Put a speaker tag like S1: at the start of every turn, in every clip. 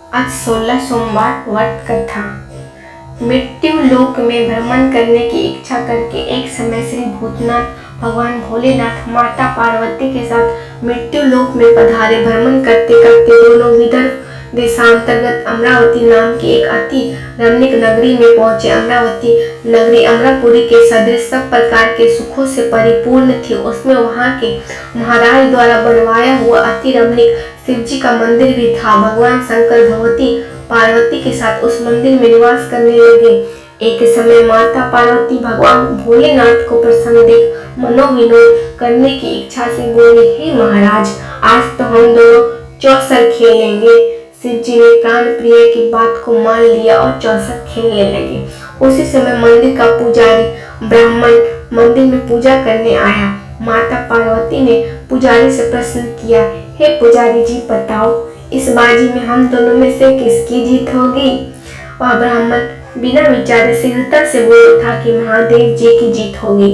S1: आज 16 सोमवार व्रत कथा। मृत्यु लोक में भ्रमण करने की इच्छा करके एक समय श्री भूतनाथ भगवान भोलेनाथ माता पार्वती के साथ मृत्यु लोक में पधारे। भ्रमण करते करते दोनों विदर्भ देशांतर्गत अमरावती नाम की एक अति रमणीक नगरी में पहुंचे। अमरावती नगरी अमरापुरी के सदृश सब प्रकार के सुखों से परिपूर्ण थी। उसमें वहां के महाराज द्वारा बनवाया हुआ अति रमणीक शिव जी का मंदिर भी था। भगवान शंकर भगवती पार्वती के साथ उस मंदिर में निवास करने लगे। एक समय माता पार्वती भगवान भोलेनाथ को प्रसन्न देख मनोविनोद करने की इच्छा से बोली, हे महाराज, आज तो हम दोनों चौसर खेलेंगे। शिव जी ने प्राण प्रिय की बात को मान लिया और चौसर खेलने लगे। उसी समय मंदिर का पुजारी ब्राह्मण मंदिर में पूजा करने आया। माता पार्वती ने पुजारी से प्रश्न किया, हे पुजारी जी, बताओ इस बाजी में हम दोनों में से किसकी जीत होगी? वह ब्राह्मण बिना विचारे शीघ्रता से बोला था कि महादेव जी की जीत होगी।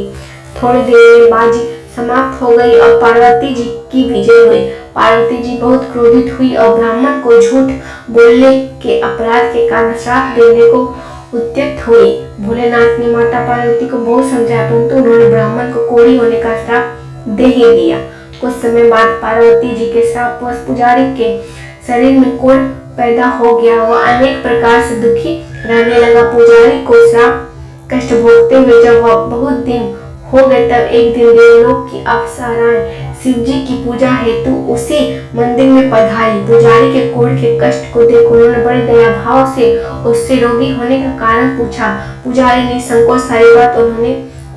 S1: थोड़ी देर में बाजी समाप्त हो गई और पार्वती जी की विजय हुई। पार्वती जी बहुत क्रोधित हुई और ब्राह्मण को झूठ बोलने के अपराध के कारण श्राप देने को उद्यत हुई। भोलेनाथ ने माता पार्वती को बहुत समझाया, परंतु उन्होंने ब्राह्मण को कोढ़ी होने का श्राप दे ही दिया। कुछ समय बाद पार्वती जी के श्रापवश पुजारी के शरीर में कोढ़ पैदा हो गया। वह अनेक प्रकार से दुखी रहने लगा। पुजारी को श्राप कष्ट भोगते हुए जब वह बहुत दिन हो गए, तब एक दिन देवलोक की अप्सराएं शिव जी की पूजा हेतु उसी मंदिर में पधारी। पुजारी के कोढ़ के कष्ट को देख उन्होंने बड़े दया भाव से उससे रोगी होने का कारण पूछा। पुजारी ने संकोच सारी बात उन्होंने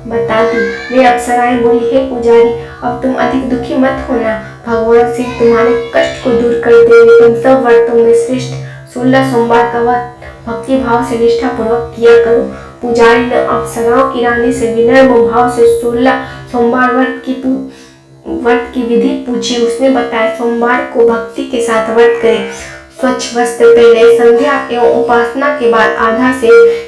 S1: बता दी। वे अप्सराएं बोली, हे पुजारी, अब तुम अधिक दुखी मत होना। भगवान शिव तुम्हारे कष्ट को दूर कर देंगे। तुम सब व्रतों में श्रेष्ठ 16 सोमवार का व्रत भक्ति भाव से निष्ठा पूर्वक किया करो। पुजारी ने अप्सराओं की रानी से विनम्र भाव से 16 सोमवार व्रत की विधि पूछी। उसने बताया, सोमवार को भक्ति के साथ व्रत करें। स्वच्छ वस्त्र पहने, संध्या एवं उपासना के बाद आधा से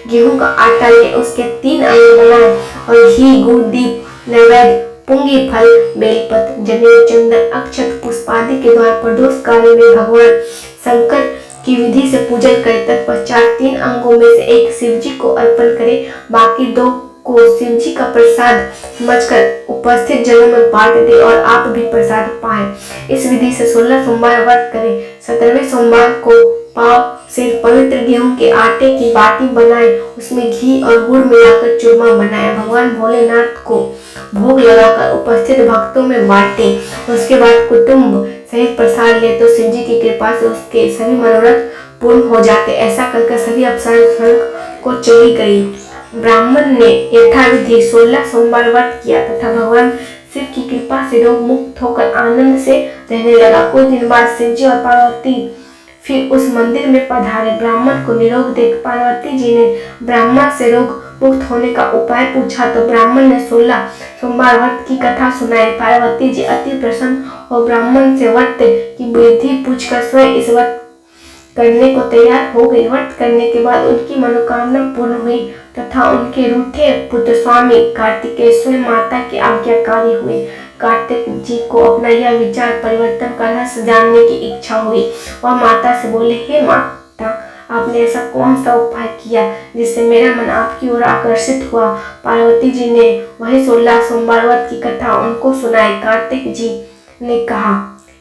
S1: गेहूं का आटा ले उसके 3 अंग बनाए और घी, गुड़, दीप, नैवेद्य, पुंगी फल, बेलपत्र, जनेऊ, चंदन, अक्षत, पुष्प आदि के द्वारा प्रदोष काल में भगवान शंकर की विधि से पूजन करे। तत्पश्चात 3 अंगों में से एक शिव जी को अर्पण करे, बाकी 2 को शिव जी का प्रसाद समझकर उपस्थित जनों में बांट दे और आप भी प्रसाद पाएं। इस विधि से 16 सोमवार व्रत करें। 17वें सोमवार को पाव सिर पवित्र गेहूं के आटे की बाटी बनाए, उसमें घी और गुड़ मिलाकर चूरमा बनाया। भगवान भोलेनाथ को भोग लगाकर उपस्थित भक्तों में बांटे। उसके बाद कुटुंब सहित प्रसाद ले तो शिव जी की कृपा से उसके सभी मनोरथ पूर्ण हो जाते। ऐसा करके सभी अप्सराएं स्वर्ग को चली गई। ब्राह्मण ने यथाविधि 16 सोमवार व्रत किया तथा भगवान शिव की कृपा से रोग मुक्त होकर आनंद से रहने लगा। कुछ दिन बाद शिव जी और पार्वती फिर उस मंदिर में पधारे। ब्राह्मण को निरोग देख पार्वती जी ने ब्राह्मण से रोग मुक्त होने का उपाय पूछा तो ब्राह्मण ने 16 सोमवार व्रत की कथा सुनाई। पार्वती जी अति प्रसन्न और ब्राह्मण से व्रत की विधि पूछकर स्वयं इस व्रत करने को तैयार हो गई। व्रत करने के बाद उनकी मनोकामना पूर्ण हुई तथा उनके रूठे पुत्र स्वामी कार्तिकेय माता के आज्ञाकारी हुए। कार्तिक जी को अपना यह विचार परिवर्तन का रहस्य जानने की इच्छा हुई। वह माता से बोले, हे माता, आपने ऐसा कौन सा उपाय किया जिससे मेरा मन आपकी ओर आकर्षित हुआ? पार्वती जी ने वही 16 सोमवार व्रत की कथा उनको सुनाई। कार्तिक जी ने कहा,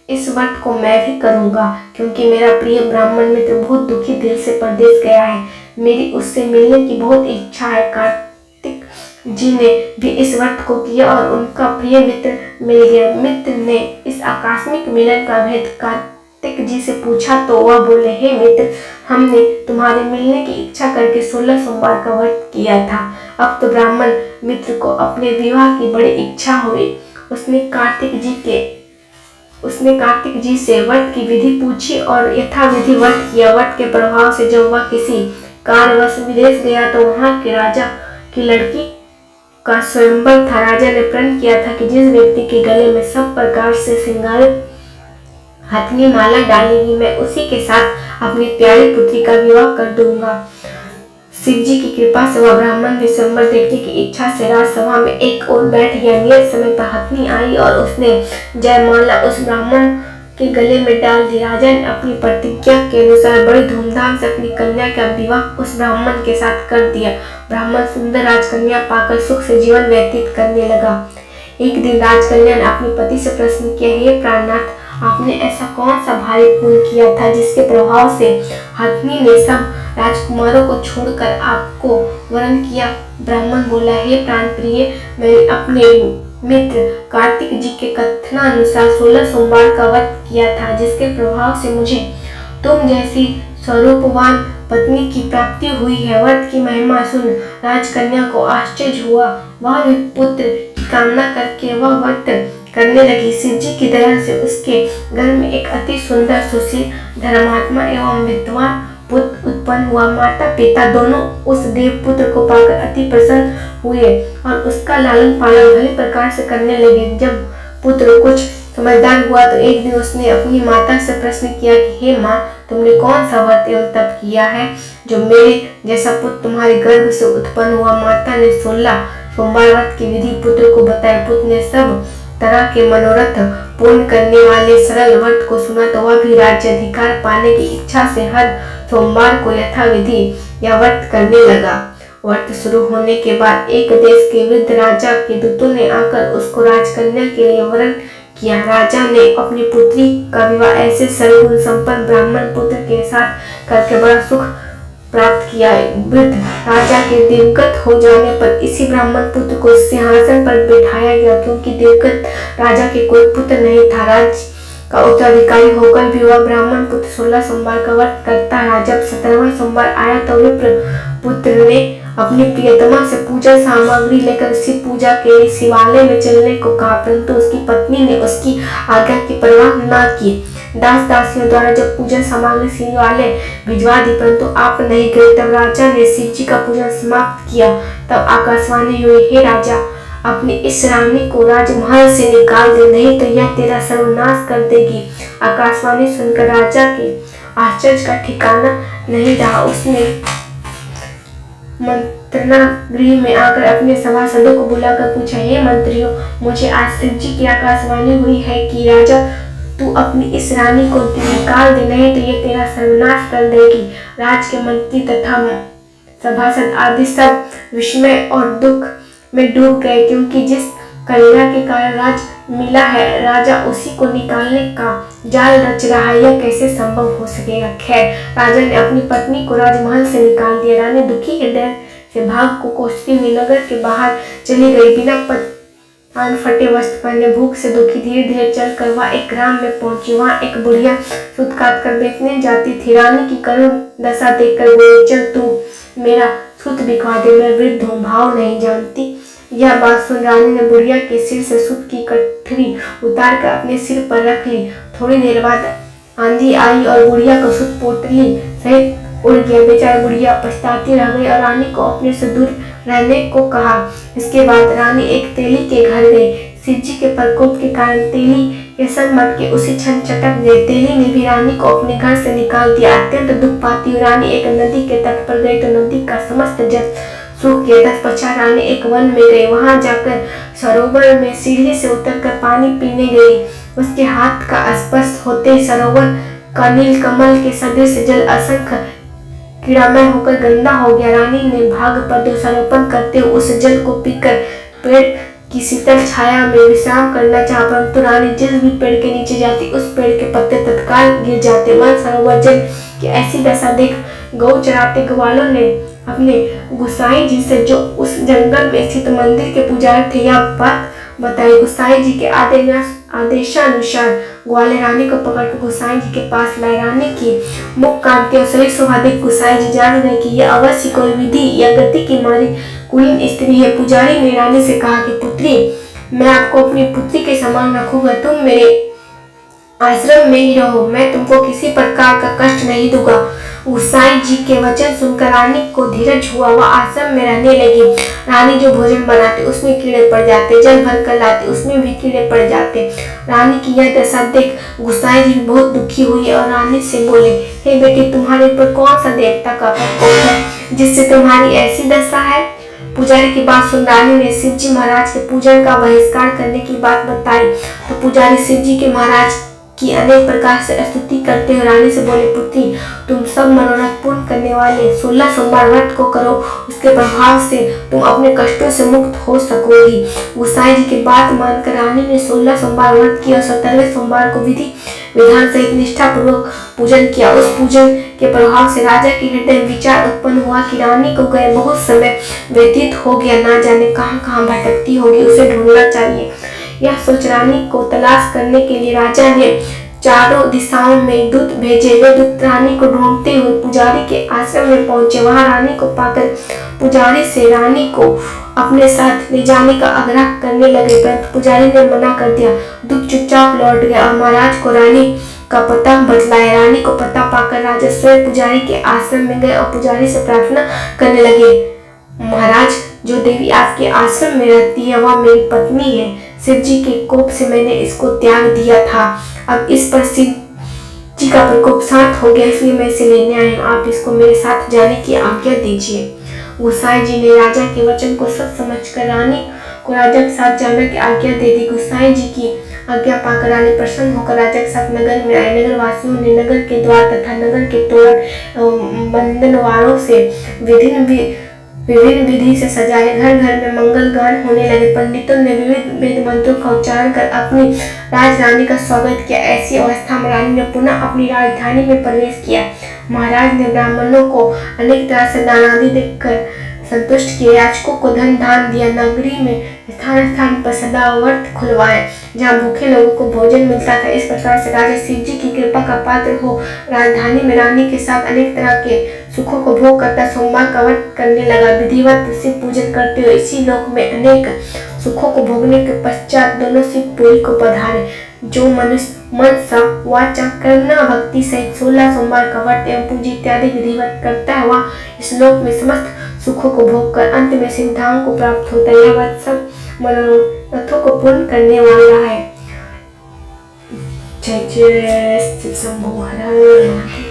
S1: इस व्रत को मैं भी करूंगा क्योंकि मेरा प्रिय ब्राह्मण मित्र बहुत दुखी दिल से परदेश गया है। मेरी उससे मिलने की बहुत इच्छा है। कार्तिक जी ने भी इस व्रत को किया और उनका प्रिय मित्र मिल गया। मित्र ने इस आकस्मिक मिलन का भेद कार्तिक जी से पूछा तो वह बोले, हे मित्र, हमने तुम्हारे मिलने की इच्छा करके 16 सोमवार का व्रत किया था। अब तो ब्राह्मण मित्र को अपने विवाह की बड़ी इच्छा हुई। उसने कार्तिक जी से व्रत की विधि पूछी और यथाविधि व्रत किया। व्रत के प्रभाव से जब वह किसी कारणवश विदेश गया तो वहां के राजा की लड़की का स्वयंवर था। राजा ने प्रण किया था कि जिस व्यक्ति के गले में सब प्रकार से श्रृंगारित हथनी माला डालेगी, मैं उसी के साथ अपनी प्यारी पुत्री का विवाह कर दूंगा। शिव जी की कृपा से वह ब्राह्मण भी स्वयंवर देखने की इच्छा से राजसभा में एक ओर बैठ गया। नियत समय पर हथनी आई और उसने जयमाला उस ब्राह्मण के गले में डाल दी। राजा ने अपनी प्रतिज्ञा के अनुसार बड़ी धूमधाम से अपनी कन्या का विवाह उस ब्राह्मण के साथ कर दिया। ब्राह्मण सुंदर राजकन्या पाकर सुख से जीवन व्यतीत करने लगा। एक दिन राजकन्या ने अपने पति से प्रश्न किया, हे प्राणनाथ, आपने ऐसा कौन सा भारी पुण्य किया था जिसके प्रभाव से हथिनी ने सब राजकुमारों को छोड़कर आपको वरण किया? ब्राह्मण बोला, हे प्राण प्रिय, मैंने अपने मित्र कार्तिक जी के कथनानुसार 16 सोमवार का व्रत किया था, जिसके प्रभाव से मुझे तुम जैसी स्वरूपवान पत्नी की प्राप्ति हुई है। व्रत की महिमा सुन राजकन्या को आश्चर्य हुआ। वह भी पुत्र की कामना करके वह व्रत करने लगी। शिव जी की दया से उसके घर में एक अति सुंदर, सुशील, धर्मात्मा एवं विद्वान पुत्र उत्पन्न हुआ। माता पिता दोनों उस देव पुत्र को पाकर अति प्रसन्न हुए और उसका लालन पालन भली प्रकार से करने लगे। जब पुत्र कुछ समझदार हुआ तो एक दिन उसने अपनी माता से प्रश्न किया कि हे माँ, तुमने कौन सा व्रत एवं तप किया है जो मेरे जैसा पुत्र तुम्हारे गर्भ से उत्पन्न हुआ? माता ने 16 सोमवार व्रत की विधि पुत्र को बताई। पुत्र ने सब तरह के मनोरथ पूर्ण करने वाले सरल व्रत को सुना तो वह भी राज्य अधिकार पाने की इच्छा से हर सोमवार को यथाविधि यह व्रत करने लगा। व्रत शुरू होने के बाद एक देश के वृद्ध राजा के दूतों ने आकर उसको राजकन्या के लिए वरण किया। राजा ने अपनी पुत्री का विवाह ऐसे सर्वगुण संपन्न ब्राह्मण पुत्र के साथ करके बड़ा सुख प्राप्त किया। वृद्ध राजा के दिवंगत हो जाने पर इसी ब्राह्मण पुत्र को सिंहासन पर बैठाया गया, क्योंकि दिवंगत राजा के कोई पुत्र नहीं था। राज्य का उत्तराधिकारी होकर भी वह ब्राह्मण पुत्र 16 सोमवार का व्रत करता रहा। जब 17वां सोमवार आया तो विप्र पुत्र ने अपनी प्रियतमा से पूजा सामग्री लेकर शिव पूजा के लिए शिवालय में चलने को कहा, परंतु उसकी पत्नी ने उसकी आज्ञा की परवाह न की। दास दासियों द्वारा जब पूजा सामग्री शिवालय भिजवा दी, परंतु आप नहीं गए। तब राजा ने शिव जी का पूजन समाप्त किया। तब आकाशवाणी हुई, हे राजा, अपनी इस रानी को राजमहल से निकाल दे, नहीं तो यह तेरा सर्वनाश कर देगी। आकाशवाणी सुनकर राजा के आश्चर्य का ठिकाना नहीं रहा। उसने मंत्रणा गृह में आकर अपने सभासदों को बुलाकर पूछा, हे मंत्रियों, मुझे आज शिव जी की आकाशवाणी हुई है कि राजा तू अपनी इस रानी को निकाल दे, नहीं तो ये तेरा सर्वनाश कर देगी। राज के मंत्री तथा सभासद आदि सब विस्मय और दुख में डूब गए, क्योंकि जिस कन्या के कारण राज मिला है, राजा उसी को निकालने का जाल रच रहा है। यह कैसे संभव हो सकेगा? खैर, राजा ने अपनी पत्नी को राजमहल से निकाल दिया। रानी दुखी हृदय से भाग को कोसती हुई नगर के बाहर चली गई। बिना पान फटे वस्त्र पहने भूख से दुखी धीरे धीरे चलकर वह एक ग्राम में पहुंची। वहां एक बुढ़िया सूत काट कर बेचने जाती थी। रानी की करुण दशा देखकर बोली, चल तू मेरा सूत बिकवा दे, मैं वृद्ध हूँ, भाव नहीं जानती। यह बात सुन रानी ने बुढ़िया के सिर से सूत की कठरी उतार कर अपने सिर पर रख ली। थोड़ी देर बाद आंधी आई और बुढ़िया का सूत पोटली सहित उड़ गया। बेचारी बुढ़िया पछताती रह गई और रानी को अपने से दूर रहने को कहा। इसके बाद रानी एक तेली के घर गई। शिव जी के प्रकोप के कारण तेली के सब मटके उसी क्षण चटक गए। तेली ने भी रानी को अपने घर से निकाल दिया। अत्यंत दुख पाती हुई रानी एक नदी के तट पर गई तो नदी का समस्त जल सूख गया। तत्पश्चात रानी एक वन में गई। वहां जाकर सरोवर में सीढ़ी से उतरकर पानी पीने गई। उसके हाथ का स्पर्श होते ही सरोवर का नील कमल के सदृश जल असंख्य कीड़ामय होकर गंदा हो गया। रानी ने भाग पर दोषारोपण करते हुए उस जल को पीकर पेड़ की शीतल छाया में विश्राम करना चाहा, परंतु रानी जिस भी पेड़ के नीचे जाती उस पेड़ के पत्ते तत्काल गिर जाते। मन सरोवर जल की ऐसी दशा देख गौ चराते ग्वालों ने अपने गुसाई जी से, जो उस जंगल में स्थित मंदिर के पुजारी थे, यह बात बताई। गुसाई जी के आदेशानुसार ग्वाले रानी को पकड़कर गुसाई जी के पास लाए। रानी की मुख कांति और शरीर शोभा देख गुसाई जी जान गए कि यह अवश्य कोई विधि या गति की मारी कुलीन स्त्री है। पुजारी ने रानी से कहा कि पुत्री, मैं आपको अपनी पुत्री के समान रखूंगा, तुम मेरे आश्रम में ही रहो, मैं तुमको किसी प्रकार का कष्ट नहीं दूंगा। गुसाई जी के वचन सुनकर रानी को धीरज हुआ। वह आश्रम में रहने लगी। रानी जो भोजन बनाती उसमें कीड़े पड़ जाते, जल भर कर लाती उसमें भी कीड़े पड़ जाते। रानी की यह दशा देख गुसाई जी बहुत दुखी हुई और रानी से बोले, हे बेटी, तुम्हारे ऊपर कौन सा देवता का प्रकोप है जिससे तुम्हारी ऐसी दशा है? पुजारी की बात सुन रानी ने शिव जी महाराज के पूजन का बहिष्कार करने की बात बताई। तो पुजारी शिव जी के महाराज की अनेक प्रकार से स्तुति करते हुए रानी से बोले, पुत्री तुम सब मनोरथ पूर्ण करने वाले 16 सोमवार व्रत को करो, उसके प्रभाव से तुम अपने कष्टों से मुक्त हो सकोगी। गोसाई जी की बात मानकर रानी ने 16 सोमवार व्रत किया और 17वें सोमवार को विधि विधान सहित निष्ठा पूर्वक पूजन किया। उस पूजन के प्रभाव से राजा के हृदय में विचार उत्पन्न हुआ कि रानी को गए बहुत समय व्यतीत हो गया, ना जाने कहां कहां भटकती होगी, उसे ढूंढना चाहिए। यह सोच रानी को तलाश करने के लिए राजा ने चारों दिशाओं में दूत भेजे। वे दूत रानी को ढूंढते हुए पुजारी के आश्रम में पहुंचे। वहां रानी को पाकर पुजारी से रानी को अपने साथ ले जाने का आग्रह करने लगे, परंतु पुजारी ने मना कर दिया। दूत चुपचाप लौट गया और महाराज को रानी का पता बतलाया। रानी को पता पाकर राजा स्वयं पुजारी के आश्रम में गए और पुजारी से प्रार्थना करने लगे, महाराज जो देवी आपके आश्रम में रहती है वह मेरी पत्नी है। शिव जी के कोप से मैंने इसको त्याग दिया था, अब इस पर शिव जी का प्रकोप शांत हो गया, इसलिए मैं इसे लेने आई हूँ। आप इसको मेरे साथ जाने की आज्ञा दीजिए। गोसाई जी ने राजा के वचन को सच समझकर रानी को राजा के साथ जाने की आज्ञा दे दी। गोसाई जी की आज्ञा पाकर रानी प्रसन्न होकर राजा के साथ नगर में आए। नगर वासियों ने नगर के द्वार तथा नगर के तोरण बंधनवारों से विभिन्न विधि से सजाए। घर घर में मंगल गान होने लगे। पंडितों ने विविध वेद मंत्रों का उच्चारण कर अपनी राजरानी का स्वागत किया। ऐसी अवस्था में रानी ने पुनः अपनी राजधानी में प्रवेश किया। महाराज ने ब्राह्मणों को अनेक तरह से दान आदि देकर संतुष्ट किए। याचकों को धन दान दिया। नगरी में स्थान स्थान पर सदा व्रत खुलवाए जहाँ भूखे लोगों को भोजन मिलता था। इस प्रकार से राजा शिव जी की कृपा का पात्र हो राजधानी में रानी के साथ अनेक तरह के सुखों को भोग करता सोमवार का व्रत करने लगा। विधिवत शिव पूजन करते हुए इसी लोक में अनेक सुखों को भोगने के पश्चात दोनों शिवपुरी को पधारे। जो मनुष्य मन सा वाचा करना भक्ति सहित 16 सोमवार का व्रत एवं पूजा इत्यादि विधिवत करता है वह इस लोक में समस्त सुखों को भोग कर अंत में सिद्धांत को प्राप्त होता है। यह व्रत सब मनोरथों को पूर्ण करने वाला है। जय जय शिव शंभो हर हर।